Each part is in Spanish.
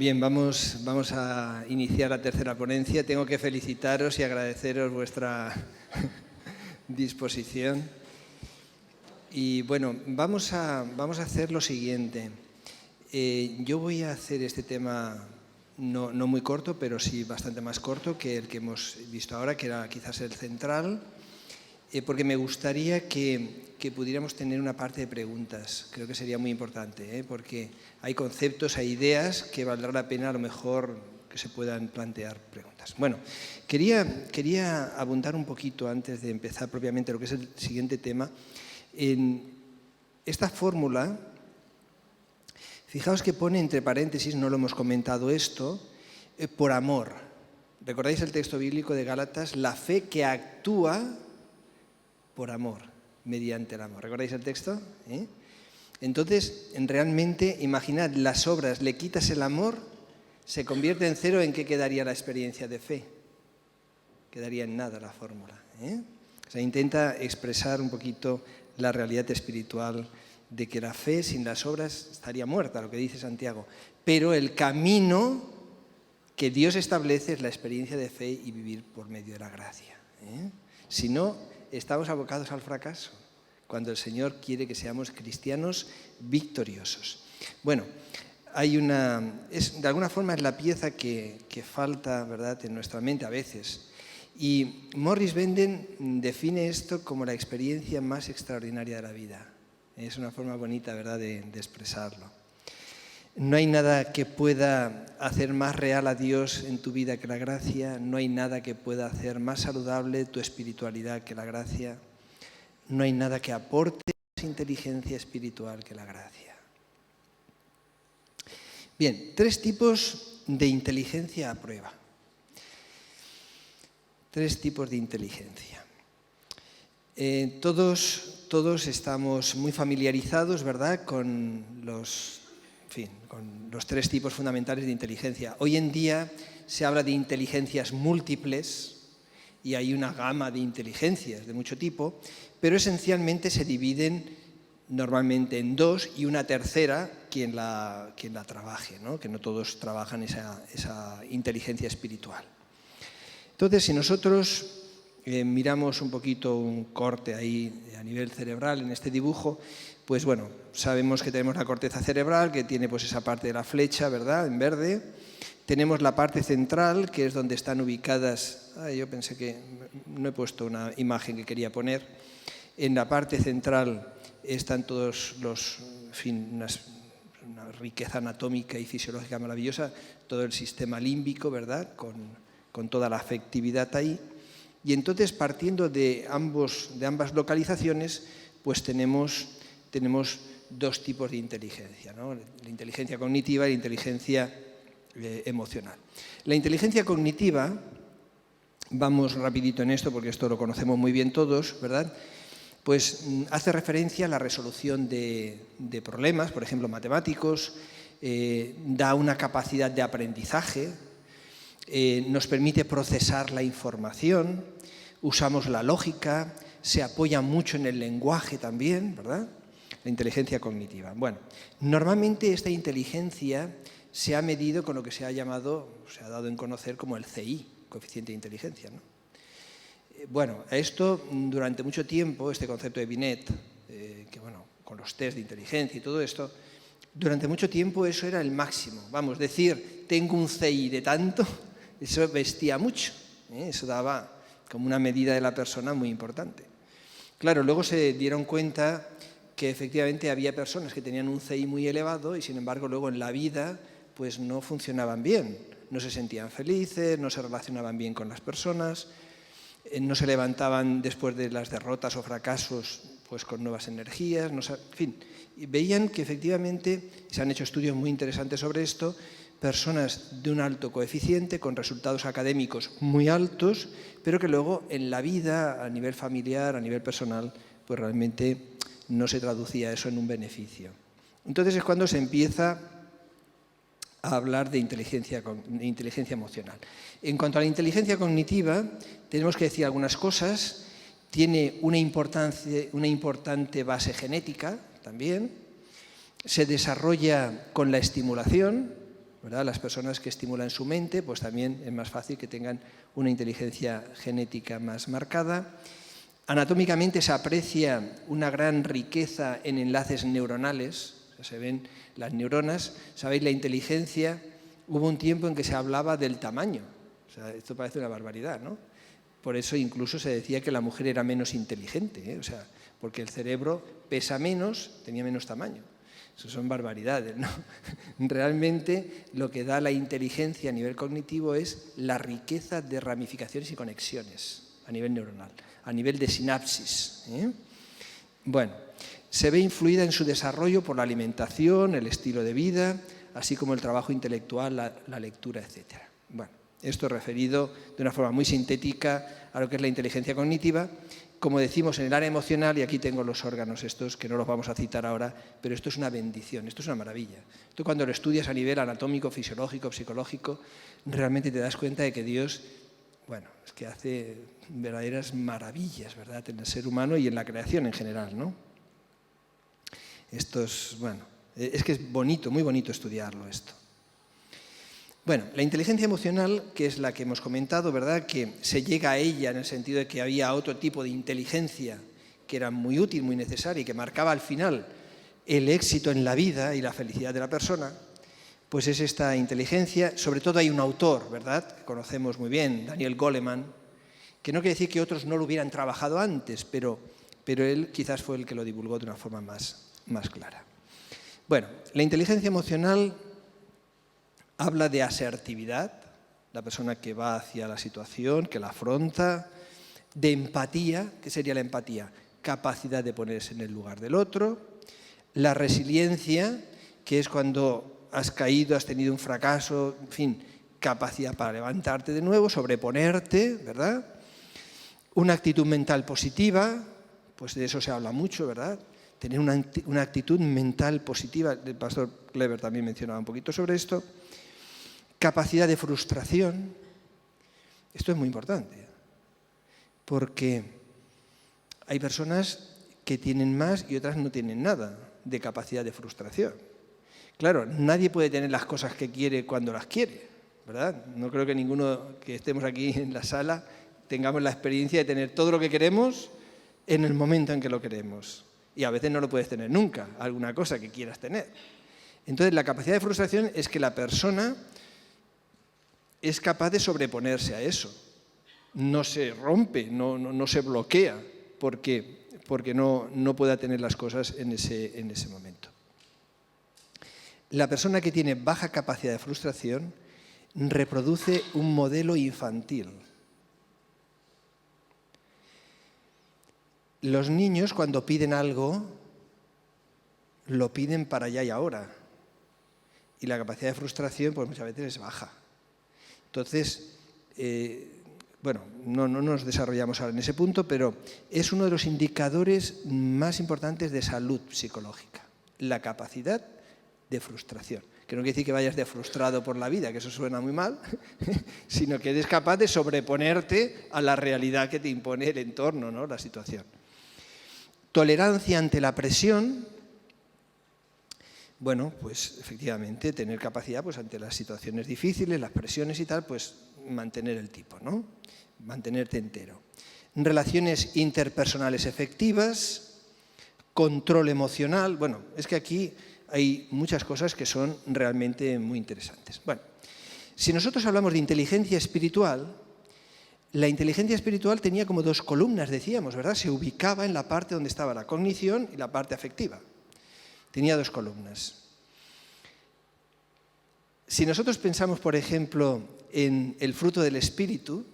Bien, vamos a iniciar la tercera ponencia. Tengo que felicitaros y agradeceros vuestra disposición. Y bueno, vamos a hacer lo siguiente. Yo voy a hacer este tema no muy corto, pero sí bastante más corto que el que hemos visto ahora, que era quizás el central, porque me gustaría que pudiéramos tener una parte de preguntas. Creo que sería muy importante, porque hay conceptos, hay ideas que valdrá la pena a lo mejor que se puedan plantear preguntas. Bueno, quería abundar un poquito antes de empezar propiamente lo que es el siguiente tema. En esta fórmula, fijaos que pone entre paréntesis, no lo hemos comentado esto, por amor. ¿Recordáis el texto bíblico de Gálatas? La fe que actúa por amor, mediante el amor. ¿Recordáis el texto? Entonces, realmente, imaginad, las obras, le quitas el amor, se convierte en cero, ¿en qué quedaría la experiencia de fe? Quedaría en nada la fórmula. O sea, intenta expresar un poquito la realidad espiritual de que la fe sin las obras estaría muerta, lo que dice Santiago. Pero el camino que Dios establece es la experiencia de fe y vivir por medio de la gracia. Si no, estamos abocados al fracaso, cuando el Señor quiere que seamos cristianos victoriosos. Bueno, de alguna forma es la pieza que falta, ¿verdad?, en nuestra mente a veces. Y Morris Benden define esto como la experiencia más extraordinaria de la vida. Es una forma bonita, ¿verdad?, de expresarlo. No hay nada que pueda hacer más real a Dios en tu vida que la gracia. No hay nada que pueda hacer más saludable tu espiritualidad que la gracia. No hay nada que aporte más inteligencia espiritual que la gracia. Bien, 3 tipos de inteligencia a prueba. 3 tipos de inteligencia. Todos estamos muy familiarizados, ¿verdad?, con los 3 tipos fundamentales de inteligencia. Hoy en día se habla de inteligencias múltiples y hay una gama de inteligencias de mucho tipo, pero esencialmente se dividen normalmente en 2 y una tercera quien la trabaje, ¿no? Que no todos trabajan esa inteligencia espiritual. Entonces, si nosotros miramos un poquito un corte ahí a nivel cerebral en este dibujo, pues bueno, sabemos que tenemos la corteza cerebral, que tiene pues esa parte de la flecha, ¿verdad?, en verde. Tenemos la parte central, que es donde están ubicadas... yo pensé que no he puesto una imagen que quería poner. En la parte central están todos una riqueza anatómica y fisiológica maravillosa, todo el sistema límbico, ¿verdad?, con toda la afectividad ahí. Y entonces, partiendo de ambas localizaciones, pues tenemos 2 tipos de inteligencia, ¿no?, la inteligencia cognitiva y la inteligencia emocional. La inteligencia cognitiva, vamos rapidito en esto porque esto lo conocemos muy bien todos, ¿verdad?, pues hace referencia a la resolución de problemas, por ejemplo, matemáticos, da una capacidad de aprendizaje, nos permite procesar la información, usamos la lógica, se apoya mucho en el lenguaje también, ¿verdad?, la inteligencia cognitiva. Bueno, normalmente esta inteligencia se ha medido con lo que se ha dado en conocer como el CI, coeficiente de inteligencia, ¿no? Bueno, esto durante mucho tiempo, este concepto de Binet, que bueno, con los test de inteligencia y todo esto, durante mucho tiempo eso era el máximo. Vamos, decir, tengo un CI de tanto, eso vestía mucho, eso daba como una medida de la persona muy importante. Claro, luego se dieron cuenta que efectivamente había personas que tenían un CI muy elevado y sin embargo luego en la vida pues no funcionaban bien, no se sentían felices, no se relacionaban bien con las personas, no se levantaban después de las derrotas o fracasos pues con nuevas energías, en fin, y veían que efectivamente, se han hecho estudios muy interesantes sobre esto, personas de un alto coeficiente con resultados académicos muy altos, pero que luego en la vida, a nivel familiar, a nivel personal, pues realmente no se traducía eso en un beneficio. Entonces es cuando se empieza a hablar de inteligencia emocional. En cuanto a la inteligencia cognitiva, tenemos que decir algunas cosas. Tiene una importante base genética también. Se desarrolla con la estimulación, ¿verdad? Las personas que estimulan su mente, pues también es más fácil que tengan una inteligencia genética más marcada. Anatómicamente se aprecia una gran riqueza en enlaces neuronales, o sea, se ven las neuronas. Sabéis, la inteligencia, hubo un tiempo en que se hablaba del tamaño. O sea, esto parece una barbaridad, ¿no? Por eso incluso se decía que la mujer era menos inteligente, ¿eh? O sea, porque el cerebro pesa menos, tenía menos tamaño. Eso son barbaridades, ¿no? Realmente lo que da la inteligencia a nivel cognitivo es la riqueza de ramificaciones y conexiones a nivel neuronal, a nivel de sinapsis, ¿eh? Bueno, se ve influida en su desarrollo por la alimentación, el estilo de vida, así como el trabajo intelectual, la lectura, etc. Bueno, esto referido de una forma muy sintética a lo que es la inteligencia cognitiva. Como decimos, en el área emocional, y aquí tengo los órganos estos, que no los vamos a citar ahora, pero esto es una bendición, esto es una maravilla. Tú cuando lo estudias a nivel anatómico, fisiológico, psicológico, realmente te das cuenta de que Dios, bueno, es que hace verdaderas maravillas, ¿verdad?, en el ser humano y en la creación en general, ¿no? Esto es, bueno, es que es bonito, muy bonito estudiarlo esto. Bueno, la inteligencia emocional, que es la que hemos comentado, ¿verdad?, que se llega a ella en el sentido de que había otro tipo de inteligencia que era muy útil, muy necesaria y que marcaba al final el éxito en la vida y la felicidad de la persona, pues es esta inteligencia. Sobre todo hay un autor, ¿verdad?, que conocemos muy bien, Daniel Goleman, que no quiere decir que otros no lo hubieran trabajado antes, pero él quizás fue el que lo divulgó de una forma más clara. Bueno, la inteligencia emocional habla de asertividad, la persona que va hacia la situación, que la afronta, de empatía. ¿Qué sería la empatía? Capacidad de ponerse en el lugar del otro. La resiliencia, que es cuando has caído, has tenido un fracaso, en fin, capacidad para levantarte de nuevo, sobreponerte, ¿verdad? Una actitud mental positiva, pues de eso se habla mucho, ¿verdad? Tener una actitud mental positiva. El pastor Kleber también mencionaba un poquito sobre esto. Capacidad de frustración. Esto es muy importante, porque hay personas que tienen más y otras no tienen nada de capacidad de frustración. Claro, nadie puede tener las cosas que quiere cuando las quiere, ¿verdad? No creo que ninguno que estemos aquí en la sala tengamos la experiencia de tener todo lo que queremos en el momento en que lo queremos. Y a veces no lo puedes tener nunca, alguna cosa que quieras tener. Entonces, la capacidad de frustración es que la persona es capaz de sobreponerse a eso. No se rompe, no se bloquea porque no pueda tener las cosas en ese momento. La persona que tiene baja capacidad de frustración reproduce un modelo infantil. Los niños, cuando piden algo, lo piden para allá y ahora. Y la capacidad de frustración, pues muchas veces es baja. Entonces, bueno, no nos desarrollamos ahora en ese punto, pero es uno de los indicadores más importantes de salud psicológica, la capacidad de frustración. Que no quiere decir que vayas de frustrado por la vida, que eso suena muy mal, sino que eres capaz de sobreponerte a la realidad que te impone el entorno, ¿no?, la situación. Tolerancia ante la presión. Bueno, pues efectivamente tener capacidad, pues ante las situaciones difíciles, las presiones y tal, pues mantener el tipo, ¿no? Mantenerte entero. Relaciones interpersonales efectivas, control emocional. Bueno, es que aquí hay muchas cosas que son realmente muy interesantes. Bueno, si nosotros hablamos de inteligencia espiritual, la inteligencia espiritual tenía como dos columnas, decíamos, ¿verdad? Se ubicaba en la parte donde estaba la cognición y la parte afectiva. Tenía dos columnas. Si nosotros pensamos, por ejemplo, en el fruto del espíritu,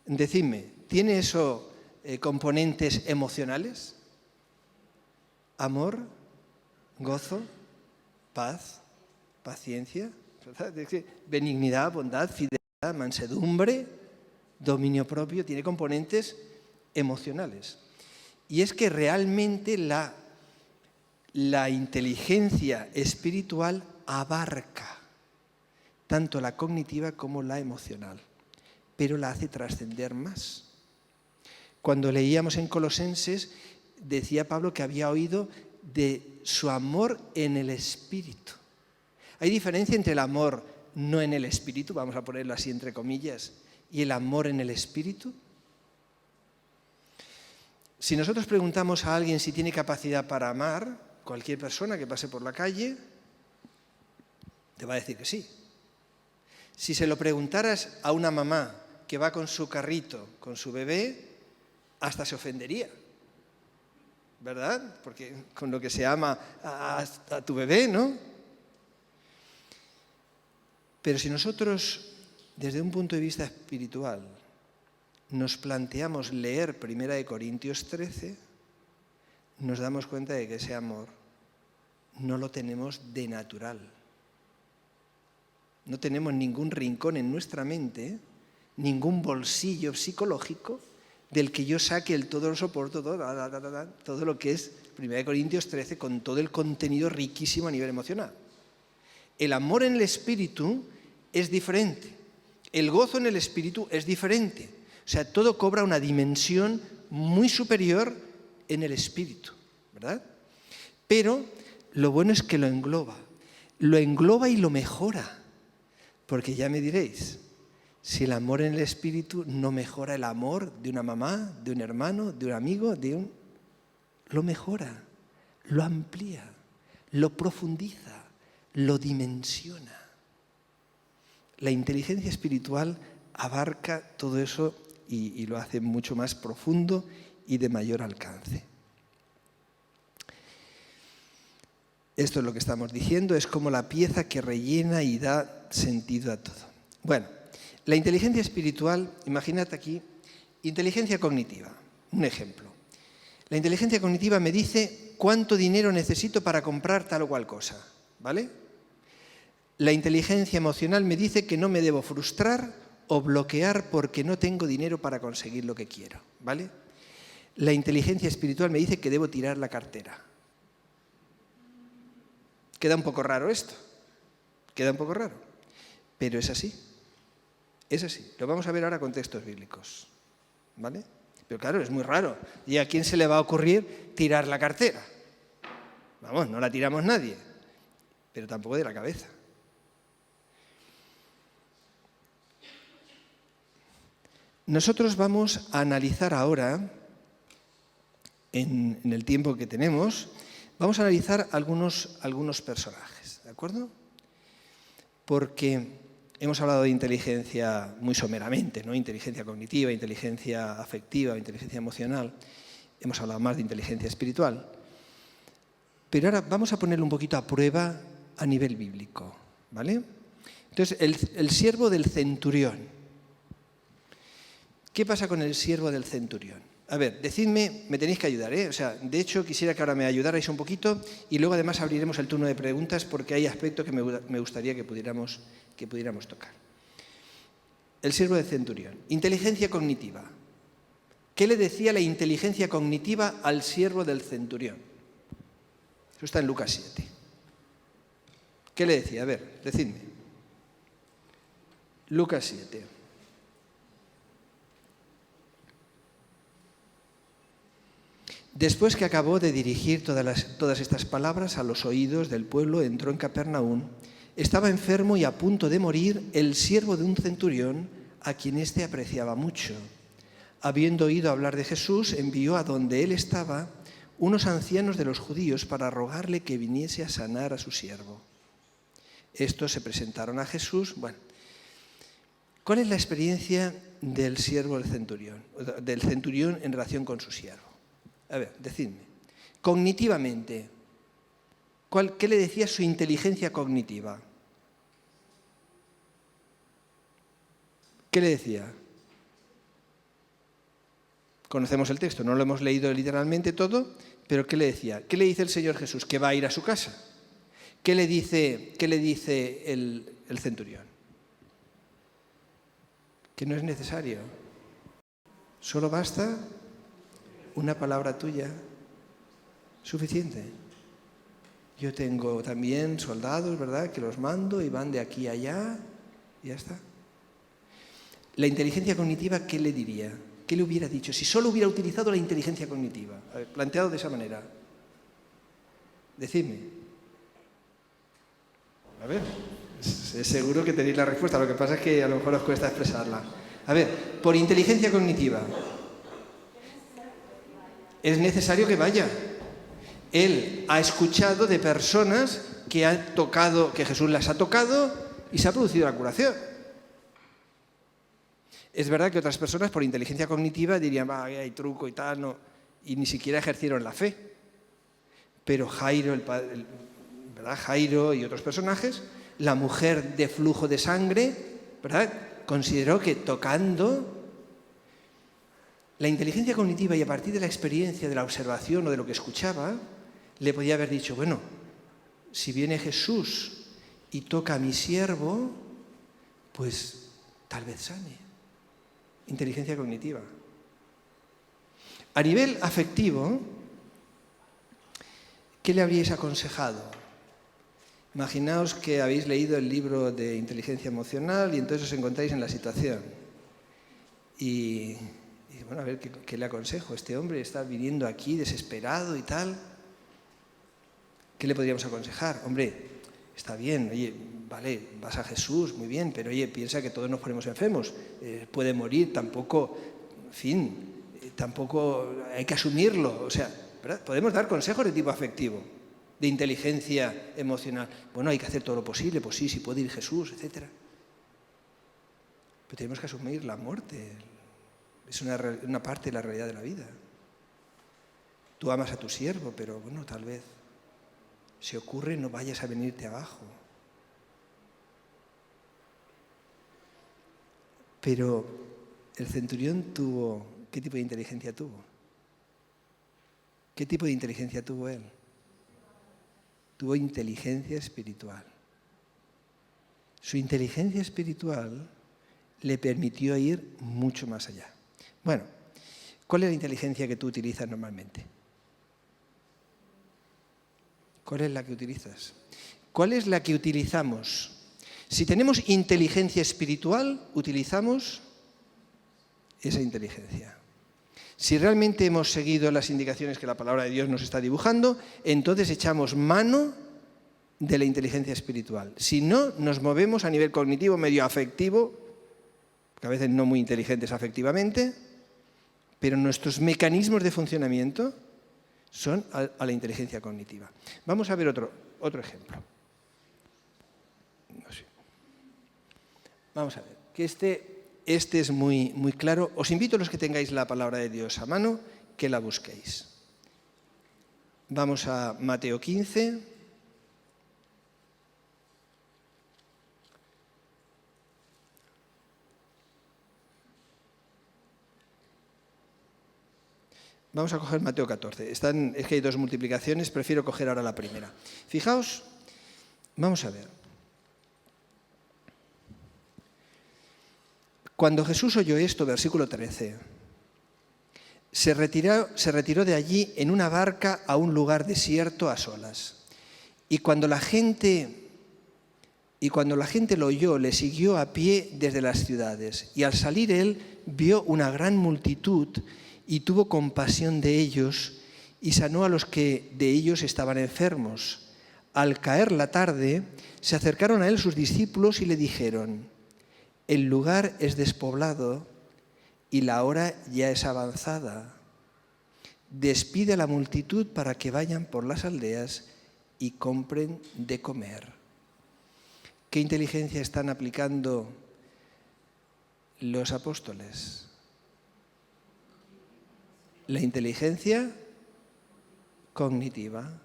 decidme, ¿tiene eso componentes emocionales? Amor, gozo, paz, paciencia, benignidad, bondad, fidelidad, mansedumbre, dominio propio, tiene componentes emocionales. Y es que realmente la inteligencia espiritual abarca tanto la cognitiva como la emocional, pero la hace trascender más. Cuando leíamos en Colosenses, decía Pablo que había oído de su amor en el espíritu. Hay diferencia entre el amor no en el espíritu, vamos a ponerlo así entre comillas, y el amor en el espíritu? Si nosotros preguntamos a alguien si tiene capacidad para amar, cualquier persona que pase por la calle te va a decir que sí. Si se lo preguntaras a una mamá que va con su carrito, con su bebé, hasta se ofendería, ¿verdad? Porque con lo que se ama a tu bebé, ¿no? Pero si nosotros, desde un punto de vista espiritual, nos planteamos leer 1 Corintios 13, nos damos cuenta de que ese amor no lo tenemos de natural. No tenemos ningún rincón en nuestra mente, ningún bolsillo psicológico del que yo saque el todo lo soporto, todo lo que es 1 Corintios 13 con todo el contenido riquísimo a nivel emocional. El amor en el espíritu es diferente. El gozo en el espíritu es diferente. O sea, todo cobra una dimensión muy superior en el espíritu, ¿verdad? Pero lo bueno es que lo engloba y lo mejora. Porque ya me diréis, si el amor en el espíritu no mejora el amor de una mamá, de un hermano, de un amigo, lo mejora, lo amplía, lo profundiza, lo dimensiona. La inteligencia espiritual abarca todo eso y lo hace mucho más profundo y de mayor alcance. Esto es lo que estamos diciendo, es como la pieza que rellena y da sentido a todo. Bueno, la inteligencia espiritual, imagínate aquí, inteligencia cognitiva, un ejemplo. La inteligencia cognitiva me dice cuánto dinero necesito para comprar tal o cual cosa, ¿vale? La inteligencia emocional me dice que no me debo frustrar o bloquear porque no tengo dinero para conseguir lo que quiero, ¿vale? La inteligencia espiritual me dice que debo tirar la cartera. Queda un poco raro esto, pero es así, Lo vamos a ver ahora con textos bíblicos, ¿vale? Pero claro, es muy raro. ¿Y a quién se le va a ocurrir tirar la cartera? Vamos, no la tiramos nadie, pero tampoco de la cabeza. Nosotros vamos a analizar ahora, en el tiempo que tenemos, vamos a analizar algunos personajes, ¿de acuerdo? Porque hemos hablado de inteligencia muy someramente, ¿no? Inteligencia cognitiva, inteligencia afectiva, inteligencia emocional. Hemos hablado más de inteligencia espiritual. Pero ahora vamos a ponerlo un poquito a prueba a nivel bíblico, ¿vale? Entonces, el siervo del centurión. ¿Qué pasa con el siervo del centurión? A ver, decidme, me tenéis que ayudar, ¿eh? O sea, de hecho, quisiera que ahora me ayudarais un poquito y luego además abriremos el turno de preguntas porque hay aspectos que me gustaría que pudiéramos tocar. El siervo del centurión. Inteligencia cognitiva. ¿Qué le decía la inteligencia cognitiva al siervo del centurión? Eso está en Lucas 7. ¿Qué le decía? A ver, decidme. Lucas 7. Después que acabó de dirigir todas estas palabras a los oídos del pueblo, entró en Capernaum. Estaba enfermo y a punto de morir el siervo de un centurión a quien éste apreciaba mucho. Habiendo oído hablar de Jesús, envió a donde él estaba unos ancianos de los judíos para rogarle que viniese a sanar a su siervo. Estos se presentaron a Jesús. Bueno, ¿cuál es la experiencia del siervo del centurión en relación con su siervo? A ver, decidme. Cognitivamente, ¿qué le decía su inteligencia cognitiva? ¿Qué le decía? Conocemos el texto, no lo hemos leído literalmente todo, pero ¿qué le decía? ¿Qué le dice el Señor Jesús? Que va a ir a su casa. ¿Qué le dice el centurión? Que no es necesario. Solo basta una palabra tuya, suficiente. Yo tengo también soldados, ¿verdad?, que los mando y van de aquí a allá y ya está. La inteligencia cognitiva, ¿qué le diría? ¿Qué le hubiera dicho si solo hubiera utilizado la inteligencia cognitiva? A ver, planteado de esa manera. Decidme. A ver, Seguro que tenéis la respuesta, lo que pasa es que a lo mejor os cuesta expresarla. A ver, por inteligencia cognitiva. Es necesario que vaya. Él ha escuchado de personas que Jesús las ha tocado y se ha producido la curación. Es verdad que otras personas por inteligencia cognitiva dirían, hay truco y tal, no, y ni siquiera ejercieron la fe. Pero Jairo, ¿verdad? Jairo y otros personajes, la mujer de flujo de sangre, ¿verdad?, consideró que tocando la inteligencia cognitiva y a partir de la experiencia, de la observación o de lo que escuchaba, le podía haber dicho, bueno, si viene Jesús y toca a mi siervo, pues tal vez sane. Inteligencia cognitiva. A nivel afectivo, ¿qué le habríais aconsejado? Imaginaos que habéis leído el libro de inteligencia emocional y entonces os encontráis en la situación. Y bueno, a ver, ¿qué le aconsejo? Este hombre está viniendo aquí desesperado y tal. ¿Qué le podríamos aconsejar? Hombre, está bien, oye, vale, vas a Jesús, muy bien, pero oye, piensa que todos nos ponemos enfermos, puede morir, tampoco, en fin, tampoco hay que asumirlo, o sea, ¿verdad? Podemos dar consejos de tipo afectivo, de inteligencia emocional. Bueno, hay que hacer todo lo posible, pues sí puede ir Jesús, etc. Pero tenemos que asumir la muerte, es una parte de la realidad de la vida. Tú amas a tu siervo, pero bueno, tal vez, si ocurre, no vayas a venirte abajo. Pero el centurión ¿qué tipo de inteligencia tuvo? ¿Qué tipo de inteligencia tuvo él? Tuvo inteligencia espiritual. Su inteligencia espiritual le permitió ir mucho más allá. Bueno, ¿cuál es la inteligencia que tú utilizas normalmente? ¿Cuál es la que utilizas? ¿Cuál es la que utilizamos? Si tenemos inteligencia espiritual, utilizamos esa inteligencia. Si realmente hemos seguido las indicaciones que la palabra de Dios nos está dibujando, entonces echamos mano de la inteligencia espiritual. Si no, nos movemos a nivel cognitivo, medio afectivo, que a veces no muy inteligentes afectivamente, pero nuestros mecanismos de funcionamiento son a la inteligencia cognitiva. Vamos a ver otro ejemplo. No sé. Vamos a ver, que este es muy, muy claro. Os invito a los que tengáis la palabra de Dios a mano, que la busquéis. Vamos a Mateo 15. Vamos a coger Mateo 14. Es que hay dos multiplicaciones, prefiero coger ahora la primera. Fijaos, vamos a ver. Cuando Jesús oyó esto, versículo 13, se retiró de allí en una barca a un lugar desierto a solas. Y cuando la gente lo oyó, le siguió a pie desde las ciudades. Y al salir él, vio una gran multitud y tuvo compasión de ellos y sanó a los que de ellos estaban enfermos. Al caer la tarde, se acercaron a él sus discípulos y le dijeron: el lugar es despoblado y la hora ya es avanzada. Despide a la multitud para que vayan por las aldeas y compren de comer. ¿Qué inteligencia están aplicando los apóstoles? La inteligencia cognitiva.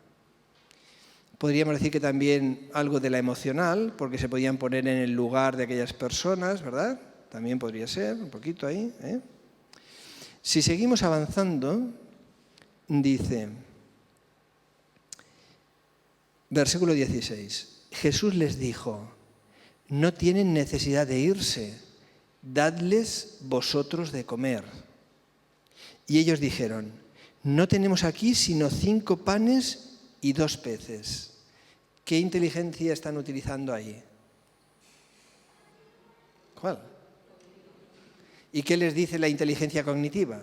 Podríamos decir que también algo de la emocional, porque se podían poner en el lugar de aquellas personas, ¿verdad? También podría ser, un poquito ahí. Si seguimos avanzando, dice, versículo 16, Jesús les dijo: no tienen necesidad de irse, dadles vosotros de comer. Y ellos dijeron: no tenemos aquí sino 5 panes y 2 peces. ¿Qué inteligencia están utilizando ahí? ¿Cuál? ¿Y qué les dice la inteligencia cognitiva?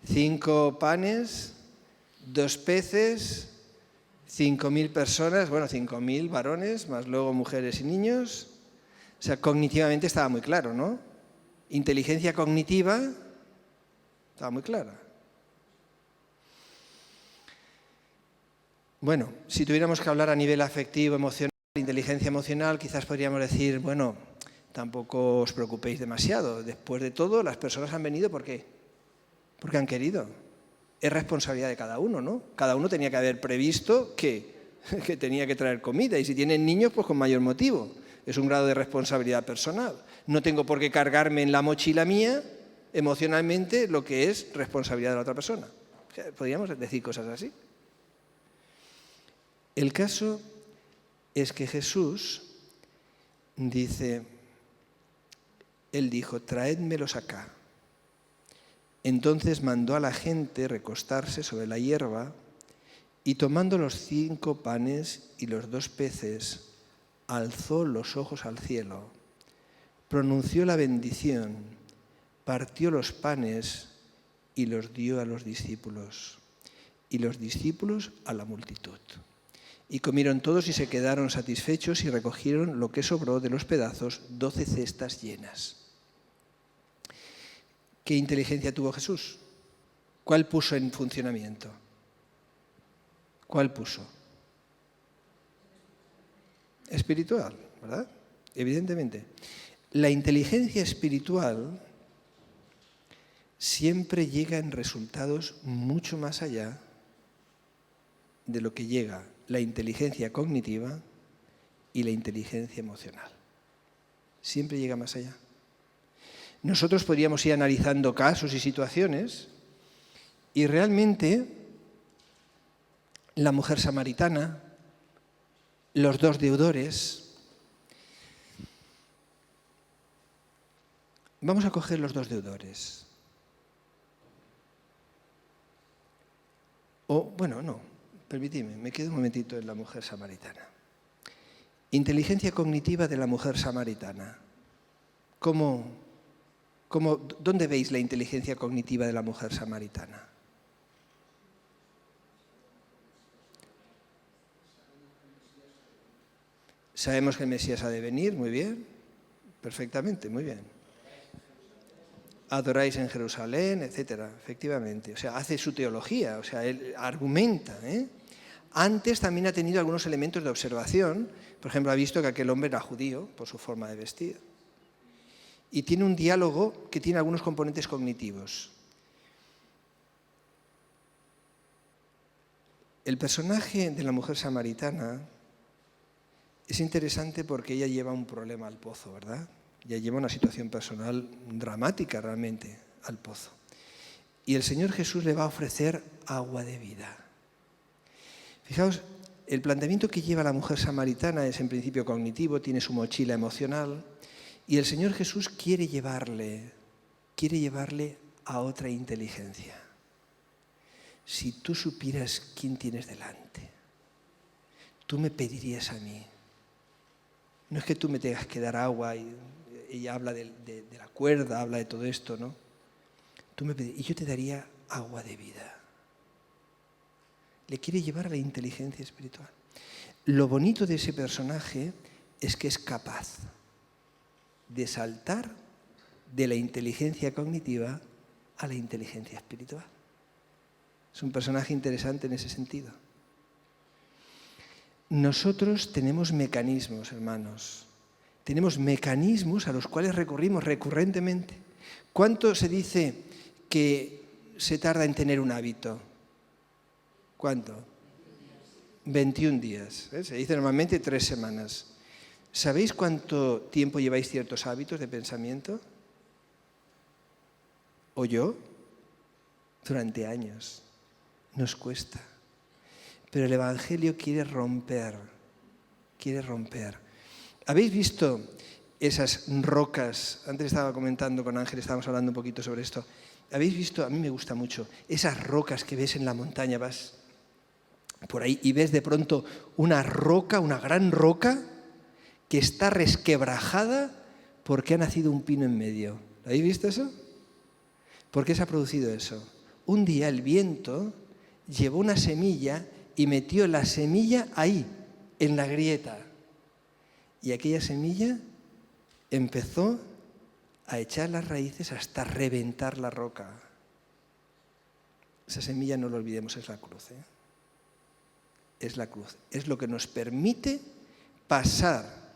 5 panes, 2 peces, 5.000 personas, bueno, 5.000 varones, más luego mujeres y niños. O sea, cognitivamente estaba muy claro, ¿no? Inteligencia cognitiva estaba muy clara. Bueno, si tuviéramos que hablar a nivel afectivo, emocional, inteligencia emocional, quizás podríamos decir, bueno, tampoco os preocupéis demasiado. Después de todo, las personas han venido, ¿por qué? Porque han querido. Es responsabilidad de cada uno, ¿no? Cada uno tenía que haber previsto que tenía que traer comida, y si tienen niños, pues con mayor motivo. Es un grado de responsabilidad personal. No tengo por qué cargarme en la mochila mía, emocionalmente, lo que es responsabilidad de la otra persona. O sea, podríamos decir cosas así. El caso es que Jesús dice, Él dijo, traédmelos acá. Entonces mandó a la gente recostarse sobre la hierba y tomando los 5 panes y los 2 peces, alzó los ojos al cielo, pronunció la bendición, partió los panes y los dio a los discípulos, y los discípulos a la multitud. Y comieron todos y se quedaron satisfechos y recogieron lo que sobró de los pedazos, 12 cestas llenas. ¿Qué inteligencia tuvo Jesús? ¿Cuál puso en funcionamiento? ¿Cuál puso? Espiritual, ¿verdad? Evidentemente. La inteligencia espiritual siempre llega en resultados mucho más allá de lo que llega la inteligencia cognitiva y la inteligencia emocional. Siempre llega más allá. Nosotros podríamos ir analizando casos y situaciones y realmente la mujer samaritana, los 2 deudores. Vamos a coger los 2 deudores. Bueno, no, permitidme, me quedo un momentito en la mujer samaritana. Inteligencia cognitiva de la mujer samaritana. ¿Dónde veis la inteligencia cognitiva de la mujer samaritana? Sabemos que el Mesías ha de venir, muy bien, perfectamente, muy bien. Adoráis en Jerusalén, etcétera, efectivamente. O sea, hace su teología, o sea, él argumenta. Antes también ha tenido algunos elementos de observación. Por ejemplo, ha visto que aquel hombre era judío por su forma de vestir. Y tiene un diálogo que tiene algunos componentes cognitivos. El personaje de la mujer samaritana es interesante porque ella lleva un problema al pozo, ¿verdad? Ella lleva una situación personal dramática realmente al pozo. Y el Señor Jesús le va a ofrecer agua de vida. Fijaos, el planteamiento que lleva la mujer samaritana es en principio cognitivo, tiene su mochila emocional, y el Señor Jesús quiere llevarle a otra inteligencia. Si tú supieras quién tienes delante, tú me pedirías a mí. No es que tú me tengas que dar agua, y ella habla de la cuerda, habla de todo esto, ¿no? Y yo te daría agua de vida. Le quiere llevar a la inteligencia espiritual. Lo bonito de ese personaje es que es capaz de saltar de la inteligencia cognitiva a la inteligencia espiritual. Es un personaje interesante en ese sentido. Nosotros tenemos mecanismos, hermanos. Tenemos mecanismos a los cuales recurrimos recurrentemente. ¿Cuánto se dice que se tarda en tener un hábito? ¿Cuánto? 21 días. Se dice normalmente 3 semanas. ¿Sabéis cuánto tiempo lleváis ciertos hábitos de pensamiento? ¿O yo? Durante años. Nos cuesta. Pero el Evangelio quiere romper. ¿Habéis visto esas rocas? Antes estaba comentando con Ángel, estábamos hablando un poquito sobre esto. ¿Habéis visto? A mí me gusta mucho. Esas rocas que ves en la montaña, vas por ahí y ves de pronto una roca, una gran roca, que está resquebrajada porque ha nacido un pino en medio. ¿Habéis visto eso? ¿Por qué se ha producido eso? Un día el viento llevó una semilla y metió la semilla ahí, en la grieta. Y aquella semilla empezó a echar las raíces hasta reventar la roca. Esa semilla, no lo olvidemos, es la cruz, ¿eh? Es la cruz. Es lo que nos permite pasar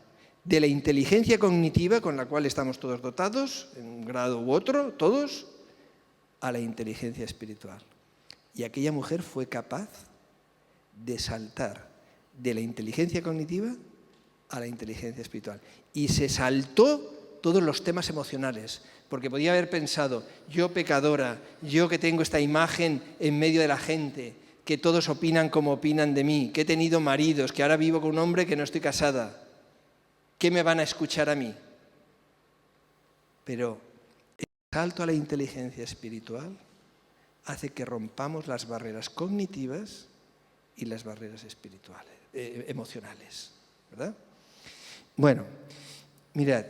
de la inteligencia cognitiva con la cual estamos todos dotados, en un grado u otro, todos, a la inteligencia espiritual. Y aquella mujer fue capaz de saltar de la inteligencia cognitiva a la inteligencia espiritual. Y se saltó todos los temas emocionales, porque podía haber pensado, yo pecadora, yo que tengo esta imagen en medio de la gente, que todos opinan como opinan de mí, que he tenido maridos, que ahora vivo con un hombre que no estoy casada, ¿qué me van a escuchar a mí? Pero el salto a la inteligencia espiritual hace que rompamos las barreras cognitivas y las barreras espirituales, emocionales, ¿verdad? Bueno, mirad,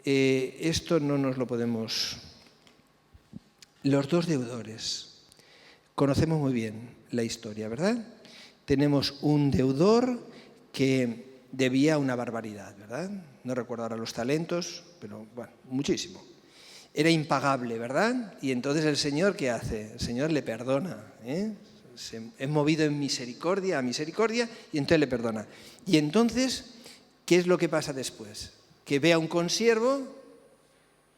esto no nos lo podemos... Los dos deudores. Conocemos muy bien la historia, ¿verdad? Tenemos un deudor que debía una barbaridad, ¿verdad? No recuerdo ahora los talentos, pero bueno, muchísimo. Era impagable, ¿verdad? Y entonces el Señor, ¿qué hace? El Señor le perdona, es movido en misericordia, a misericordia, y entonces le perdona. Y entonces, ¿qué es lo que pasa después? Que ve a un consiervo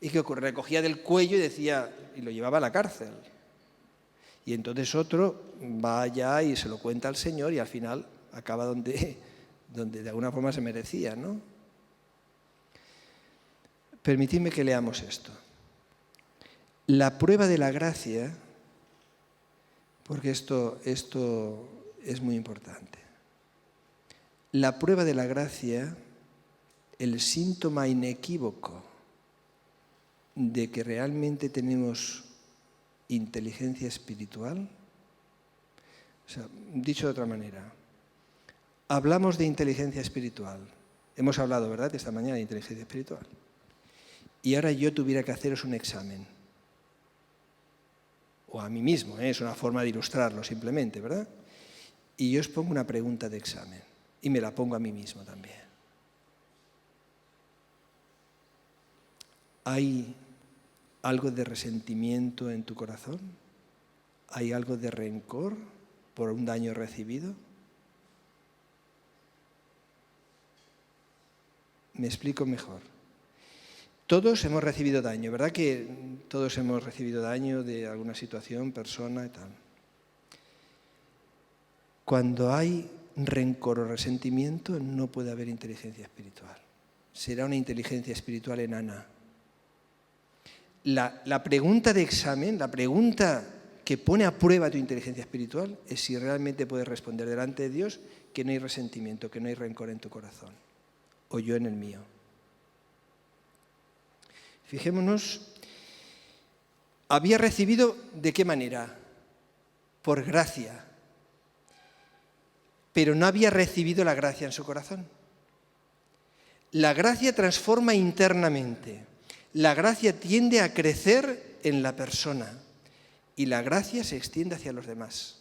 y ¿qué ocurre? Recogía del cuello y decía, y lo llevaba a la cárcel. Y entonces otro va allá y se lo cuenta al Señor y al final acaba donde de alguna forma se merecía, ¿no? Permitidme que leamos esto. La prueba de la gracia, porque esto es muy importante. La prueba de la gracia, el síntoma inequívoco de que realmente tenemos inteligencia espiritual, o sea, dicho de otra manera, hablamos de inteligencia espiritual. Hemos hablado, ¿verdad?, esta mañana de inteligencia espiritual. Y ahora yo tuviera que haceros un examen. O a mí mismo, es una forma de ilustrarlo simplemente, ¿verdad? Y yo os pongo una pregunta de examen. Y me la pongo a mí mismo también. ¿Hay algo de resentimiento en tu corazón? ¿Hay algo de rencor por un daño recibido? Me explico mejor. Todos hemos recibido daño, ¿verdad que todos hemos recibido daño de alguna situación, persona y tal? Cuando hay rencor o resentimiento no puede haber inteligencia espiritual. Será una inteligencia espiritual enana. La pregunta de examen, la pregunta que pone a prueba tu inteligencia espiritual es si realmente puedes responder delante de Dios que no hay resentimiento, que no hay rencor en tu corazón, o yo en el mío. Fijémonos, había recibido ¿de qué manera? Por gracia, pero no había recibido la gracia en su corazón. La gracia transforma internamente. La gracia tiende a crecer en la persona y la gracia se extiende hacia los demás.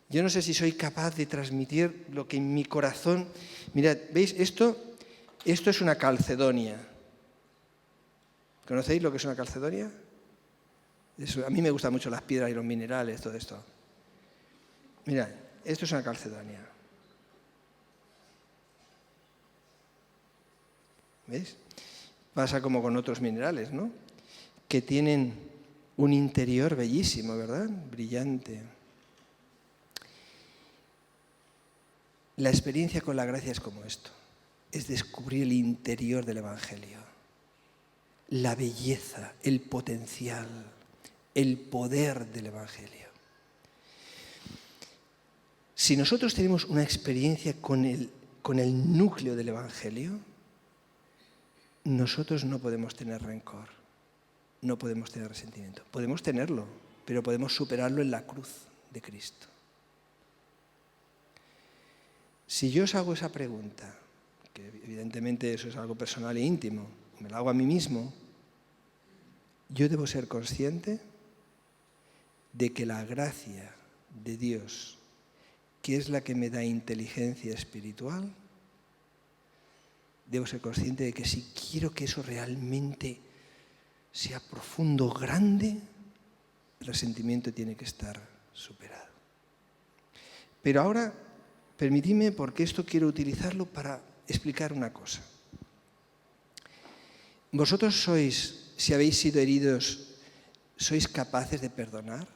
Yo no sé si soy capaz de transmitir lo que en mi corazón... Mirad, ¿veis? Esto es una calcedonia. ¿Conocéis lo que es una calcedonia? A mí me gustan mucho las piedras y los minerales, todo esto. Mirad, esto es una calcedonia. ¿Veis? Pasa como con otros minerales, ¿no? Que tienen un interior bellísimo, ¿verdad? Brillante. La experiencia con la gracia es como esto. Es descubrir el interior del Evangelio. La belleza, el potencial, el poder del Evangelio. Si nosotros tenemos una experiencia con el núcleo del Evangelio, nosotros no podemos tener rencor, no podemos tener resentimiento. Podemos tenerlo, pero podemos superarlo en la cruz de Cristo. Si yo os hago esa pregunta, que evidentemente eso es algo personal e íntimo, me lo hago a mí mismo, yo debo ser consciente de que la gracia de Dios, que es la que me da inteligencia espiritual, debo ser consciente de que si quiero que eso realmente sea profundo, grande, el resentimiento tiene que estar superado. Pero ahora, permitidme, porque esto quiero utilizarlo para explicar una cosa. Vosotros sois, si habéis sido heridos, ¿sois capaces de perdonar?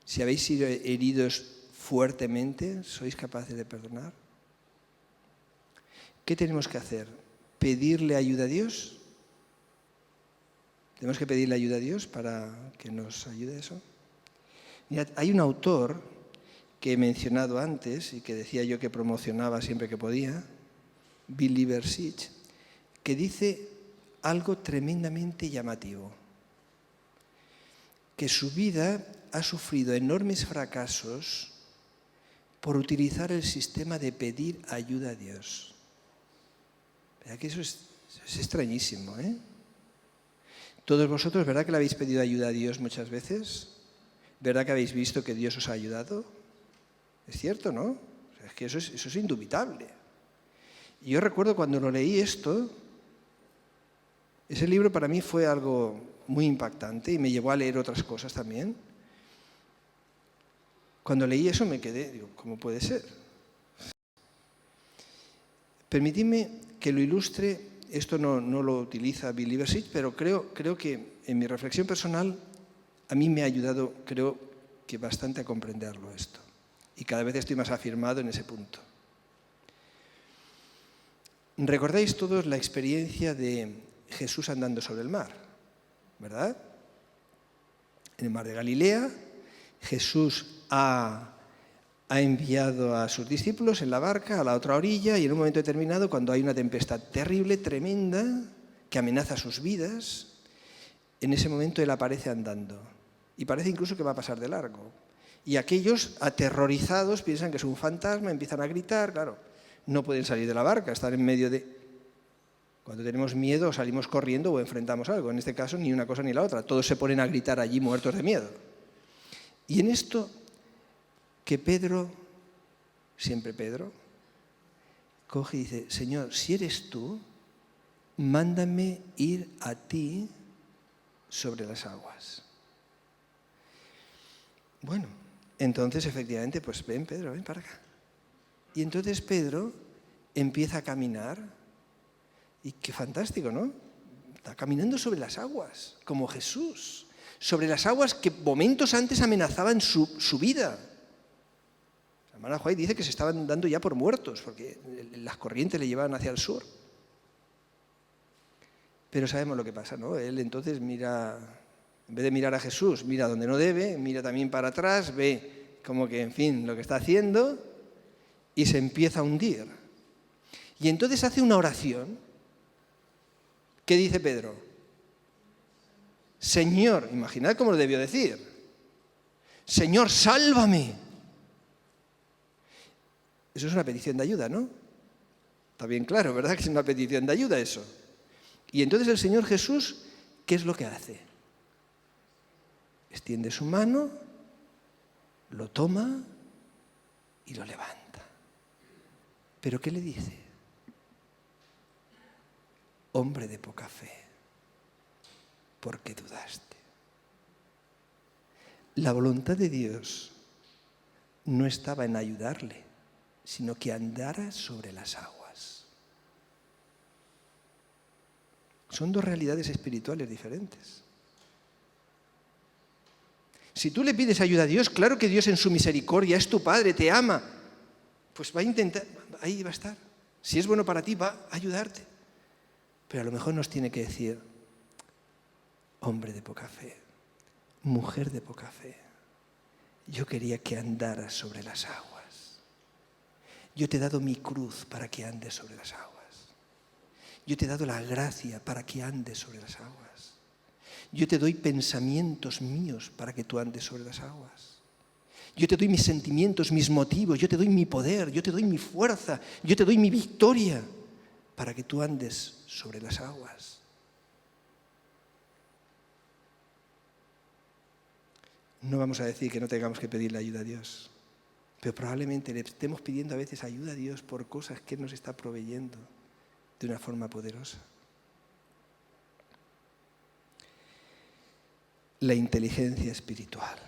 Si habéis sido heridos fuertemente, ¿sois capaces de perdonar? ¿Qué tenemos que hacer? ¿Pedirle ayuda a Dios? ¿Tenemos que pedirle ayuda a Dios para que nos ayude eso? Mirad, hay un autor que he mencionado antes y que decía yo que promocionaba siempre que podía, Bill Liversidge, que dice algo tremendamente llamativo, que su vida ha sufrido enormes fracasos por utilizar el sistema de pedir ayuda a Dios. ¿Verdad que eso es extrañísimo, ¿eh? Todos vosotros, ¿verdad que le habéis pedido ayuda a Dios muchas veces? ¿Verdad que habéis visto que Dios os ha ayudado? Es cierto, ¿no? O sea, es que eso es indubitable. Y yo recuerdo cuando lo leí esto, ese libro para mí fue algo muy impactante y me llevó a leer otras cosas también. Cuando leí eso me quedé, digo, ¿cómo puede ser? Permitidme que lo ilustre, esto no lo utiliza Bill Liversidge, pero creo que en mi reflexión personal a mí me ha ayudado, creo que bastante a comprenderlo esto. Y cada vez estoy más afirmado en ese punto. ¿Recordáis todos la experiencia de Jesús andando sobre el mar? ¿Verdad? En el mar de Galilea, Jesús ha enviado a sus discípulos en la barca a la otra orilla y en un momento determinado, cuando hay una tempestad terrible, tremenda, que amenaza sus vidas, en ese momento Él aparece andando y parece incluso que va a pasar de largo. Y aquellos, aterrorizados, piensan que es un fantasma, empiezan a gritar, claro, no pueden salir de la barca, están en medio de... Cuando tenemos miedo salimos corriendo o enfrentamos algo, en este caso ni una cosa ni la otra, todos se ponen a gritar allí muertos de miedo. Y en esto que Pedro, siempre Pedro, coge y dice, Señor, si eres tú, mándame ir a ti sobre las aguas. Bueno, entonces efectivamente, pues ven Pedro, ven para acá. Y entonces Pedro empieza a caminar y qué fantástico, ¿no? Está caminando sobre las aguas, como Jesús, sobre las aguas que momentos antes amenazaban su vida. La hermana Juárez dice que se estaban dando ya por muertos porque las corrientes le llevaban hacia el sur. Pero sabemos lo que pasa, ¿no? Él entonces mira, en vez de mirar a Jesús, mira donde no debe, mira también para atrás, ve como que, en fin, lo que está haciendo y se empieza a hundir. Y entonces hace una oración. ¿Qué dice Pedro? Señor, imaginad cómo lo debió decir. Señor, sálvame. Eso es una petición de ayuda, ¿no? Está bien claro, ¿verdad? Que es una petición de ayuda eso. Y entonces el Señor Jesús, ¿qué es lo que hace? Extiende su mano, lo toma y lo levanta. ¿Pero qué le dice? Hombre de poca fe, ¿por qué dudaste? La voluntad de Dios no estaba en ayudarle, sino que andara sobre las aguas. Son dos realidades espirituales diferentes. Si tú le pides ayuda a Dios, claro que Dios en su misericordia es tu Padre, te ama, pues va a intentar, ahí va a estar. Si es bueno para ti, va a ayudarte. Pero a lo mejor nos tiene que decir, hombre de poca fe, mujer de poca fe, yo quería que andaras sobre las aguas. Yo te he dado mi cruz para que andes sobre las aguas. Yo te he dado la gracia para que andes sobre las aguas. Yo te doy pensamientos míos para que tú andes sobre las aguas. Yo te doy mis sentimientos, mis motivos, yo te doy mi poder, yo te doy mi fuerza, yo te doy mi victoria para que tú andes sobre las aguas. No vamos a decir que no tengamos que pedirle ayuda a Dios, pero probablemente le estemos pidiendo a veces ayuda a Dios por cosas que Él nos está proveyendo de una forma poderosa. La inteligencia espiritual.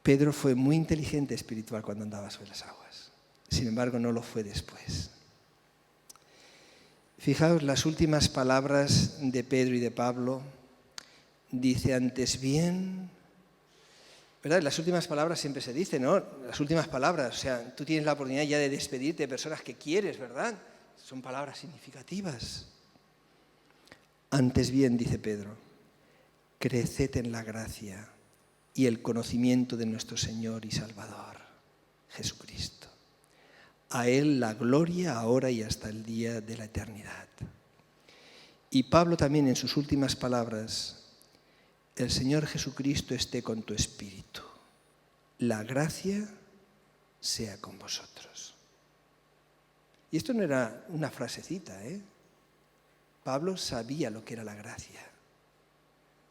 Pedro fue muy inteligente espiritual cuando andaba sobre las aguas. Sin embargo, no lo fue después. Fijaos las últimas palabras de Pedro y de Pablo. Dice, antes bien, ¿verdad? Las últimas palabras siempre se dicen, ¿no? Las últimas palabras, o sea, tú tienes la oportunidad ya de despedirte de personas que quieres, ¿verdad? Son palabras significativas. Antes bien, dice Pedro, creced en la gracia y el conocimiento de nuestro Señor y Salvador, Jesucristo. A Él la gloria ahora y hasta el día de la eternidad. Y Pablo también en sus últimas palabras, el Señor Jesucristo esté con tu espíritu. La gracia sea con vosotros. Y esto no era una frasecita, ¿eh? Pablo sabía lo que era la gracia,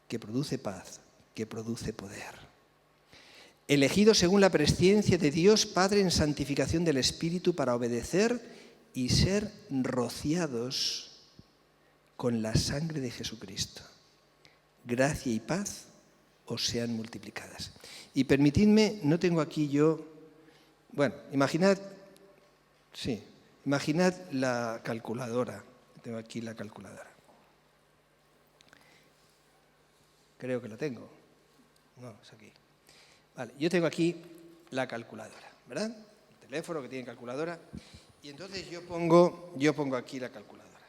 que produce paz, que produce poder. Elegidos según la presciencia de Dios Padre en santificación del Espíritu para obedecer y ser rociados con la sangre de Jesucristo. Gracia y paz os sean multiplicadas. Y permitidme, no tengo aquí yo, bueno, imaginad la calculadora. Tengo aquí la calculadora. Creo que la tengo. No, es aquí. Vale, yo tengo aquí la calculadora, ¿verdad? El teléfono que tiene calculadora. Y entonces yo pongo aquí la calculadora.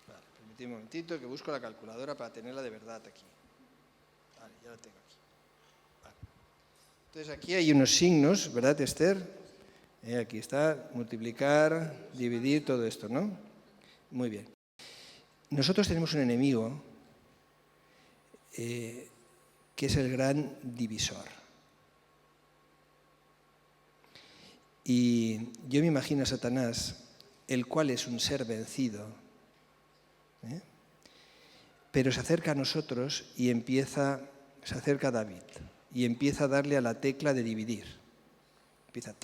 Vale, permitidme un momentito que busco la calculadora para tenerla de verdad aquí. Vale, ya la tengo aquí. Vale. Entonces aquí hay unos signos, ¿verdad, Esther? Aquí está, multiplicar, dividir, todo esto, ¿no? Muy bien. Nosotros tenemos un enemigo que es el gran divisor. Y yo me imagino a Satanás, el cual es un ser vencido, pero se acerca a nosotros y se acerca a David y empieza a darle a la tecla de dividir. Empieza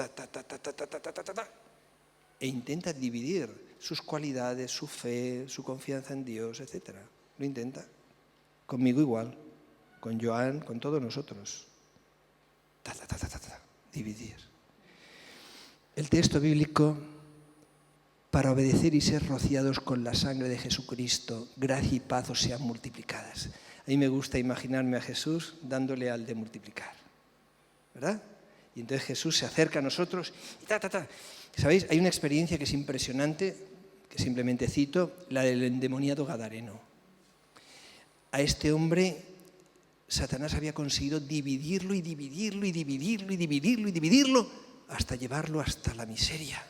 e intenta dividir sus cualidades, su fe, su confianza en Dios, etc. Lo intenta. Conmigo igual, con Joan, con todos nosotros. Dividir. El texto bíblico, para obedecer y ser rociados con la sangre de Jesucristo, gracia y paz os sean multiplicadas. A mí me gusta imaginarme a Jesús dándole al de multiplicar, ¿verdad? Y entonces Jesús se acerca a nosotros y ¿Sabéis? Hay una experiencia que es impresionante, que simplemente cito, la del endemoniado gadareno. A este hombre, Satanás había conseguido dividirlo y dividirlo y dividirlo y dividirlo y dividirlo hasta llevarlo hasta la miseria.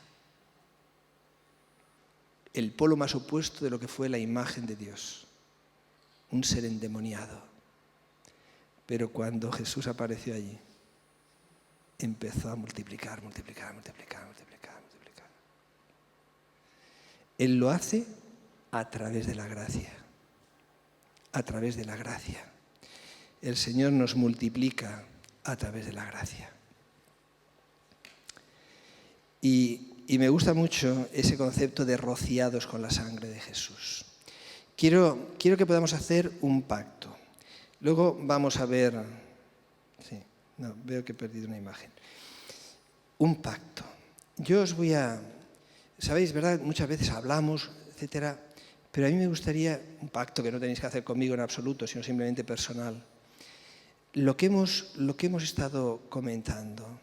El polo más opuesto de lo que fue la imagen de Dios. Un ser endemoniado. Pero cuando Jesús apareció allí, empezó a multiplicar. Él lo hace a través de la gracia. A través de la gracia. El Señor nos multiplica a través de la gracia. Y me gusta mucho ese concepto de rociados con la sangre de Jesús. Quiero que podamos hacer un pacto. Luego vamos a ver... No, veo que he perdido una imagen. Un pacto. Yo os voy a... Sabéis, ¿verdad? Muchas veces hablamos, etcétera, pero a mí me gustaría un pacto que no tenéis que hacer conmigo en absoluto, sino simplemente personal. Lo que hemos estado comentando.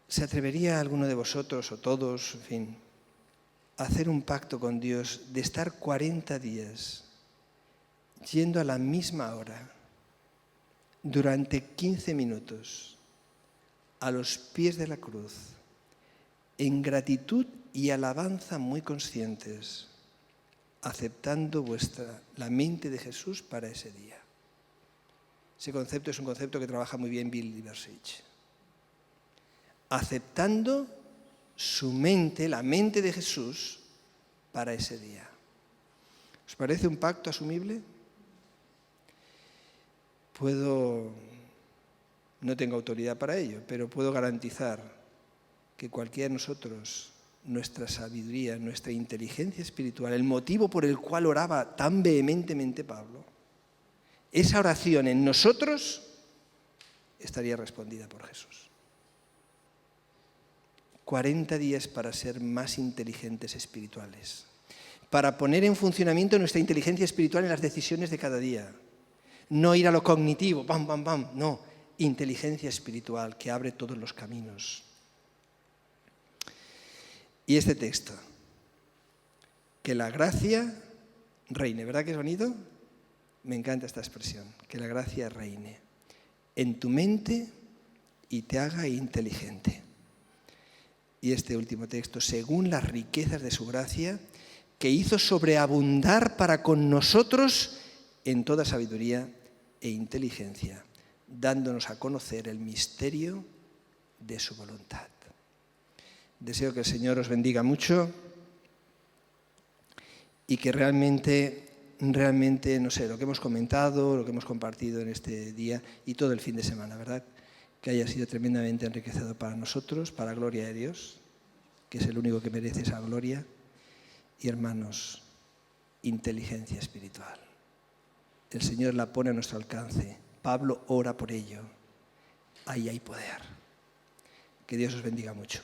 ¿Se atrevería alguno de vosotros o todos, en fin, a hacer un pacto con Dios de estar 40 días yendo a la misma hora durante 15 minutos a los pies de la cruz, en gratitud y alabanza muy conscientes, aceptando la mente de Jesús para ese día? Ese concepto es un concepto que trabaja muy bien Bill Liversidge. Aceptando su mente, la mente de Jesús, para ese día. ¿Os parece un pacto asumible? No tengo autoridad para ello, pero puedo garantizar que cualquiera de nosotros, nuestra sabiduría, nuestra inteligencia espiritual, el motivo por el cual oraba tan vehementemente Pablo, esa oración en nosotros estaría respondida por Jesús. 40 días para ser más inteligentes espirituales, para poner en funcionamiento nuestra inteligencia espiritual en las decisiones de cada día. No ir a lo cognitivo, pam, pam, pam, no, inteligencia espiritual que abre todos los caminos. Y este texto, que la gracia reine, ¿verdad que es bonito? Me encanta esta expresión, que la gracia reine en tu mente y te haga inteligente. Y este último texto, según las riquezas de su gracia, que hizo sobreabundar para con nosotros en toda sabiduría e inteligencia, dándonos a conocer el misterio de su voluntad. Deseo que el Señor os bendiga mucho y que realmente, no sé, lo que hemos comentado, lo que hemos compartido en este día y todo el fin de semana, ¿verdad? Que haya sido tremendamente enriquecedor para nosotros, para gloria de Dios, que es el único que merece esa gloria. Y hermanos, inteligencia espiritual. El Señor la pone a nuestro alcance. Pablo ora por ello. Ahí hay poder. Que Dios os bendiga mucho.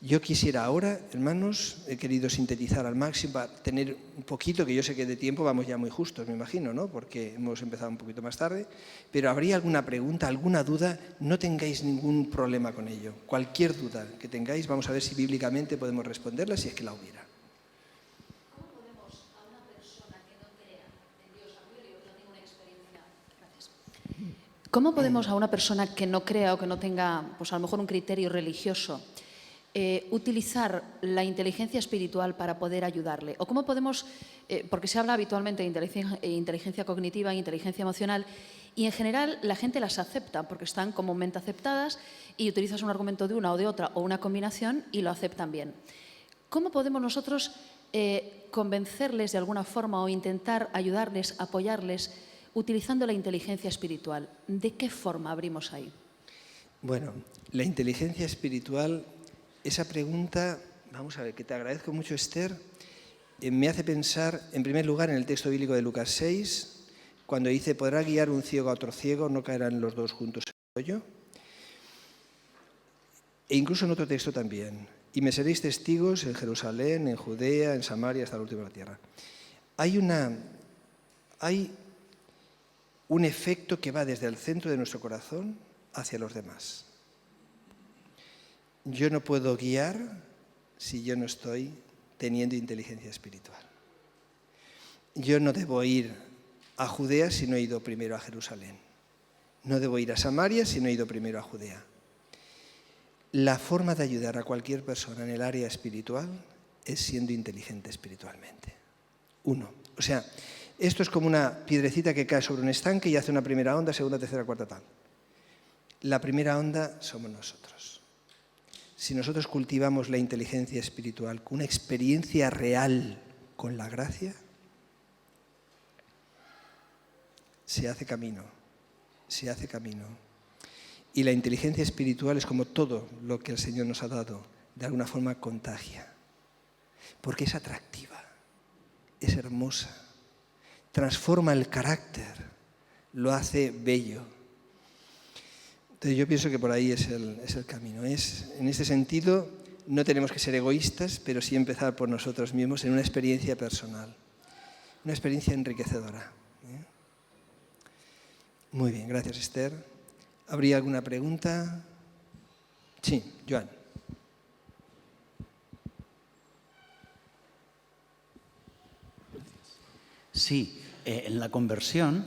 Yo quisiera ahora, hermanos, he querido sintetizar al máximo para tener un poquito, que yo sé que de tiempo vamos ya muy justos, me imagino, ¿no? Porque hemos empezado un poquito más tarde, pero habría alguna pregunta, alguna duda, no tengáis ningún problema con ello. Cualquier duda que tengáis, vamos a ver si bíblicamente podemos responderla, si es que la hubiera. ¿Cómo podemos a una persona que no crea o que no tenga, pues a lo mejor un criterio religioso, utilizar la inteligencia espiritual para poder ayudarle? ¿O cómo podemos, porque se habla habitualmente de inteligencia cognitiva e inteligencia emocional, y en general la gente las acepta porque están comúnmente aceptadas y utilizas un argumento de una o de otra o una combinación y lo aceptan bien? ¿Cómo podemos nosotros convencerles de alguna forma o intentar ayudarles, apoyarles, utilizando la inteligencia espiritual? ¿De qué forma abrimos ahí? Bueno, la inteligencia espiritual, esa pregunta, vamos a ver, que te agradezco mucho, Esther, me hace pensar, en primer lugar, en el texto bíblico de Lucas 6, cuando dice, podrá guiar un ciego a otro ciego, no caerán los dos juntos en el hoyo. E incluso en otro texto también, y me seréis testigos en Jerusalén, en Judea, en Samaria, hasta el último de la tierra. Hay un efecto que va desde el centro de nuestro corazón hacia los demás. Yo no puedo guiar si yo no estoy teniendo inteligencia espiritual. Yo no debo ir a Judea si no he ido primero a Jerusalén. No debo ir a Samaria si no he ido primero a Judea. La forma de ayudar a cualquier persona en el área espiritual es siendo inteligente espiritualmente. O sea, esto es como una piedrecita que cae sobre un estanque y hace una primera onda, segunda, tercera, cuarta, tal. La primera onda somos nosotros. Si nosotros cultivamos la inteligencia espiritual con una experiencia real con la gracia, se hace camino. Y la inteligencia espiritual es como todo lo que el Señor nos ha dado, de alguna forma contagia. Porque es atractiva, es hermosa, transforma el carácter, lo hace bello. Entonces yo pienso que por ahí es el camino. En este sentido, no tenemos que ser egoístas, pero sí empezar por nosotros mismos en una experiencia personal, una experiencia enriquecedora. Muy bien, gracias, Esther. ¿Habría alguna pregunta? Sí, Joan. Sí, en la conversión,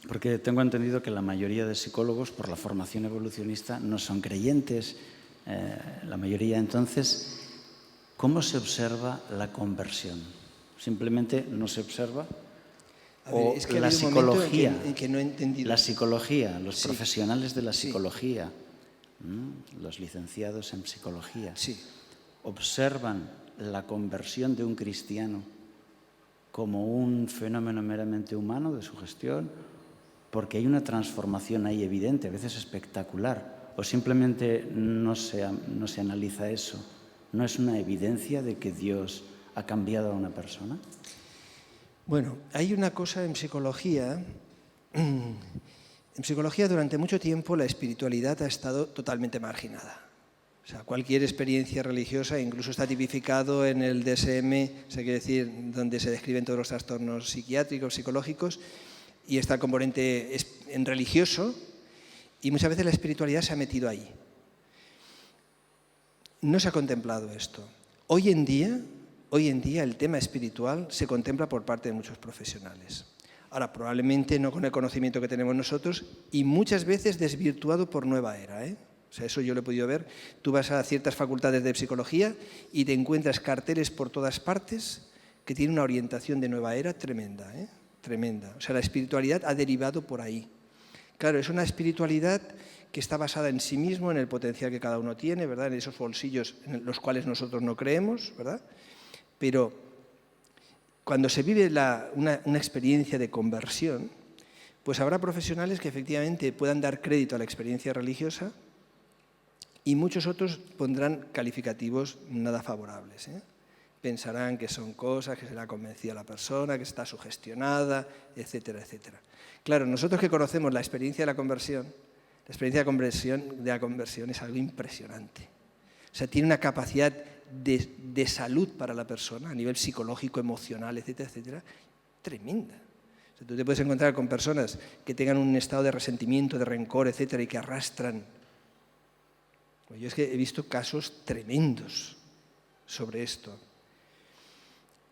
porque tengo entendido que la mayoría de psicólogos, por la formación evolucionista, no son creyentes, la mayoría. Entonces, ¿cómo se observa la conversión? ¿Simplemente no se observa? O es que la psicología, en que no he entendido. La psicología, los profesionales de la psicología, los licenciados en psicología, observan la conversión de un cristiano como un fenómeno meramente humano de sugestión, porque hay una transformación ahí evidente, a veces espectacular, o simplemente no se analiza eso? ¿No es una evidencia de que Dios ha cambiado a una persona? Bueno, hay una cosa en psicología. En psicología durante mucho tiempo la espiritualidad ha estado totalmente marginada. O sea, cualquier experiencia religiosa, incluso está tipificado en el DSM, o sea, quiere decir, donde se describen todos los trastornos psiquiátricos, psicológicos, y está el componente en religioso, y muchas veces la espiritualidad se ha metido ahí. No se ha contemplado esto. Hoy en día el tema espiritual se contempla por parte de muchos profesionales. Ahora, probablemente no con el conocimiento que tenemos nosotros y muchas veces desvirtuado por nueva era, ¿eh? O sea, eso yo lo he podido ver. Tú vas a ciertas facultades de psicología y te encuentras carteles por todas partes que tienen una orientación de nueva era tremenda, ¿eh? Tremenda. O sea, la espiritualidad ha derivado por ahí. Claro, es una espiritualidad que está basada en sí mismo, en el potencial que cada uno tiene, ¿verdad? En esos bolsillos en los cuales nosotros no creemos, ¿verdad? Pero cuando se vive una experiencia de conversión, pues habrá profesionales que efectivamente puedan dar crédito a la experiencia religiosa y muchos otros pondrán calificativos nada favorables, ¿eh? Pensarán que son cosas, que se le ha convencido a la persona, que está sugestionada, etcétera, etcétera. Claro, nosotros que conocemos la experiencia de la conversión es algo impresionante. O sea, tiene una capacidad de salud para la persona a nivel psicológico, emocional, etcétera, etcétera, tremenda. O sea, tú te puedes encontrar con personas que tengan un estado de resentimiento, de rencor, etcétera, y que arrastran. Yo es que he visto casos tremendos sobre esto.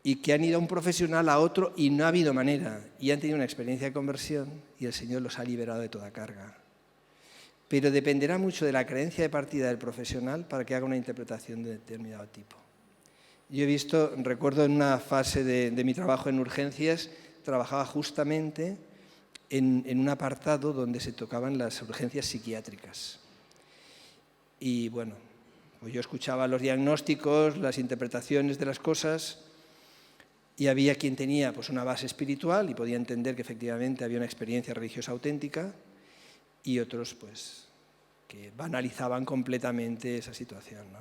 Y que han ido a un profesional, a otro, y no ha habido manera. Y han tenido una experiencia de conversión y el Señor los ha liberado de toda carga. Pero dependerá mucho de la creencia de partida del profesional para que haga una interpretación de determinado tipo. Yo he visto, recuerdo en una fase de mi trabajo en urgencias, trabajaba justamente en un apartado donde se tocaban las urgencias psiquiátricas. Y bueno, pues yo escuchaba los diagnósticos, las interpretaciones de las cosas, y había quien tenía pues una base espiritual y podía entender que efectivamente había una experiencia religiosa auténtica, y otros pues que banalizaban completamente esa situación, ¿no?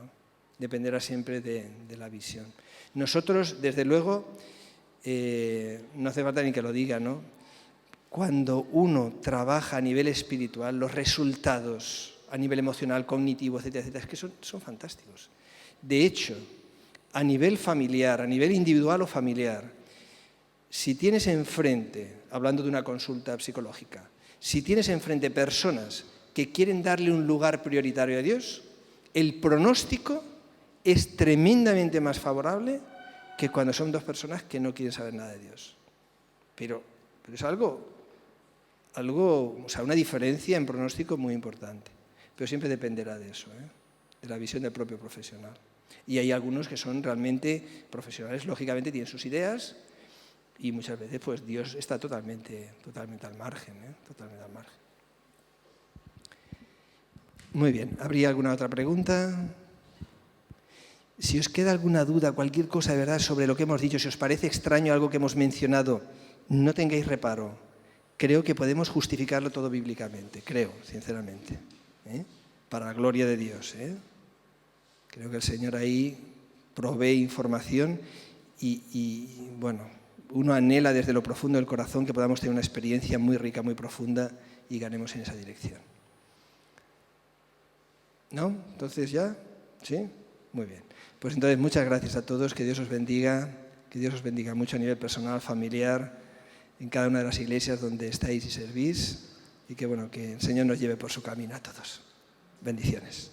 Dependerá siempre de la visión. Nosotros, desde luego, no hace falta ni que lo diga, ¿no? Cuando uno trabaja a nivel espiritual, los resultados a nivel emocional, cognitivo, etcétera, etcétera, es que son fantásticos. De hecho, a nivel familiar, a nivel individual o familiar, si tienes enfrente, hablando de una consulta psicológica, si tienes enfrente personas que quieren darle un lugar prioritario a Dios, el pronóstico es tremendamente más favorable que cuando son dos personas que no quieren saber nada de Dios. Pero es algo, o sea, una diferencia en pronóstico muy importante. Pero siempre dependerá de eso, ¿eh? De la visión del propio profesional. Y hay algunos que son realmente profesionales, lógicamente tienen sus ideas, y muchas veces pues Dios está totalmente al margen, ¿eh? Totalmente al margen. Muy bien, ¿habría alguna otra pregunta? Si os queda alguna duda, cualquier cosa de verdad sobre lo que hemos dicho, si os parece extraño algo que hemos mencionado, no tengáis reparo. Creo que podemos justificarlo todo bíblicamente, creo, sinceramente, ¿eh? Para la gloria de Dios, ¿eh? Creo que el Señor ahí provee información y bueno, uno anhela desde lo profundo del corazón que podamos tener una experiencia muy rica, muy profunda y ganemos en esa dirección. ¿No? Entonces ya, ¿sí? Muy bien. Pues entonces muchas gracias a todos, que Dios os bendiga mucho a nivel personal, familiar, en cada una de las iglesias donde estáis y servís, y que bueno, que el Señor nos lleve por su camino a todos. Bendiciones.